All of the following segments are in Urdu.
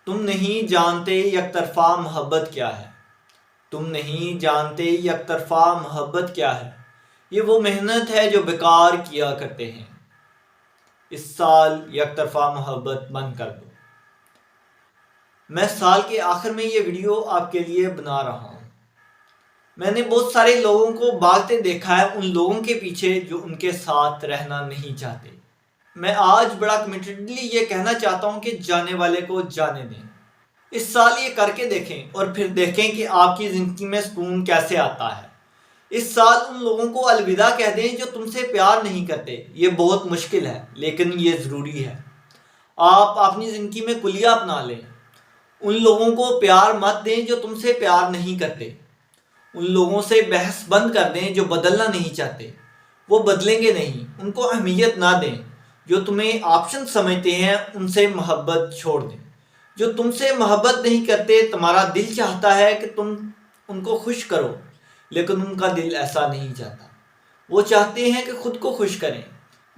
تم نہیں جانتے یک طرفہ محبت کیا ہے، تم نہیں جانتے یک طرفہ محبت کیا ہے، یہ وہ محنت ہے جو بیکار کیا کرتے ہیں، اس سال یک طرفہ محبت بند کر دو۔ میں سال کے آخر میں یہ ویڈیو آپ کے لیے بنا رہا ہوں۔ میں نے بہت سارے لوگوں کو بھاگتے دیکھا ہے، ان لوگوں کے پیچھے جو ان کے ساتھ رہنا نہیں چاہتے۔ میں آج بڑا کمیٹڈلی یہ کہنا چاہتا ہوں کہ جانے والے کو جانے دیں۔ اس سال یہ کر کے دیکھیں اور پھر دیکھیں کہ آپ کی زندگی میں سکون کیسے آتا ہے۔ اس سال ان لوگوں کو الوداع کہہ دیں جو تم سے پیار نہیں کرتے۔ یہ بہت مشکل ہے لیکن یہ ضروری ہے۔ آپ اپنی زندگی میں کلیہ اپنا لیں۔ ان لوگوں کو پیار مت دیں جو تم سے پیار نہیں کرتے۔ ان لوگوں سے بحث بند کر دیں جو بدلنا نہیں چاہتے۔ وہ بدلیں گے نہیں۔ ان کو اہمیت نہ دیں۔ جو تمہیں آپشن سمجھتے ہیں ان سے محبت چھوڑ دیں۔ جو تم سے محبت نہیں کرتے، تمہارا دل چاہتا ہے کہ تم ان کو خوش کرو لیکن ان کا دل ایسا نہیں چاہتا۔ وہ چاہتے ہیں کہ خود کو خوش کریں۔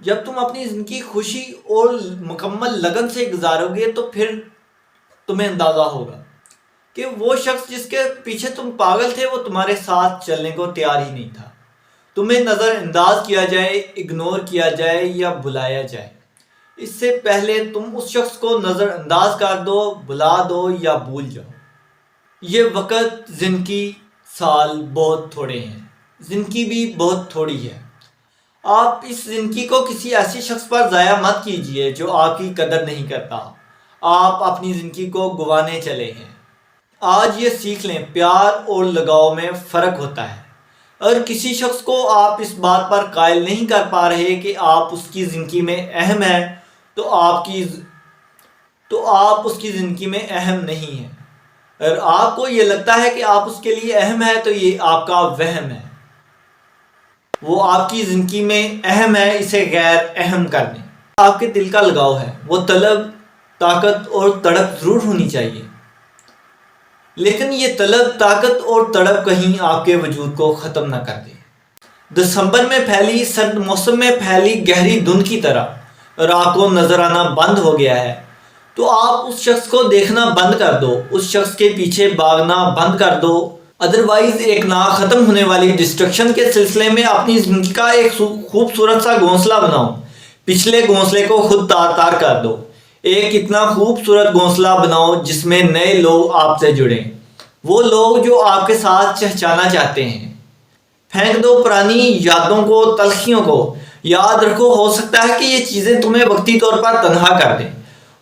جب تم اپنی زندگی خوشی اور مکمل لگن سے گزارو گے تو پھر تمہیں اندازہ ہوگا کہ وہ شخص جس کے پیچھے تم پاگل تھے وہ تمہارے ساتھ چلنے کو تیار ہی نہیں تھا۔ تمہیں نظر انداز کیا جائے، اگنور کیا جائے یا بلایا جائے، اس سے پہلے تم اس شخص کو نظر انداز کر دو، بلا دو یا بھول جاؤ۔ یہ وقت، زندگی، سال بہت تھوڑے ہیں، زندگی بھی بہت تھوڑی ہے۔ آپ اس زندگی کو کسی ایسی شخص پر ضائع مت کیجیے جو آپ کی قدر نہیں کرتا۔ آپ اپنی زندگی کو گنوانے چلے ہیں۔ آج یہ سیکھ لیں، پیار اور لگاؤ میں فرق ہوتا ہے۔ اگر کسی شخص کو آپ اس بات پر قائل نہیں کر پا رہے کہ آپ اس کی زندگی میں اہم ہیں تو آپ اس کی زندگی میں اہم نہیں ہیں۔ اگر آپ کو یہ لگتا ہے کہ آپ اس کے لیے اہم ہے تو یہ آپ کا وہم ہے۔ وہ آپ کی زندگی میں اہم ہے، اسے غیر اہم کر دیں۔ آپ کے دل کا لگاؤ ہے، وہ طلب، طاقت اور تڑپ ضرور ہونی چاہیے، لیکن یہ طلب، طاقت اور تڑپ کہیں آپ کے وجود کو ختم نہ کر دے۔ دسمبر میں پھیلی سرد موسم میں پھیلی گہری دھند کی طرح اور آپ کو نظر آنا بند ہو گیا ہے تو آپ اس شخص کو دیکھنا بند کر دو، اس شخص کے پیچھے بھاگنا بند کر دو۔ ادروائز ایک نہ ختم ہونے والی ڈسٹرکشن کے سلسلے میں اپنی زندگی کا ایک خوبصورت سا گھونسلہ بناؤ۔ پچھلے گھونسلے کو خود تار تار کر دو۔ ایک اتنا خوبصورت گھونسلہ بناؤ جس میں نئے لوگ آپ سے جڑیں، وہ لوگ جو آپ کے ساتھ چہچانا چاہتے ہیں۔ پھینک دو پرانی یادوں کو، تلخیوں کو۔ یاد رکھو، ہو سکتا ہے کہ یہ چیزیں تمہیں وقتی طور پر تنہا کر دیں،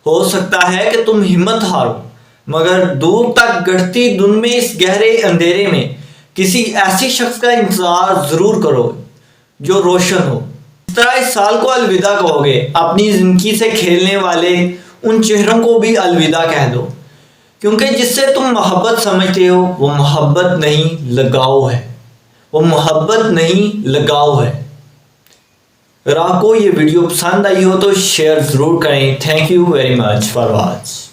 ہو سکتا ہے کہ تم ہمت ہارو، مگر دور تک گڑھتی دھند میں اس گہرے اندھیرے میں کسی ایسی شخص کا انتظار ضرور کرو جو روشن ہو۔ اس طرح اس سال کو الوداع کہو گے، اپنی زندگی سے کھیلنے والے ان چہروں کو بھی الوداع کہہ دو، کیونکہ جس سے تم محبت سمجھتے ہو وہ محبت نہیں لگاؤ ہے، وہ محبت نہیں لگاؤ ہے۔ اگر آپ کو یہ ویڈیو پسند آئی ہو تو شیئر ضرور کریں۔ Thank you very much for watch.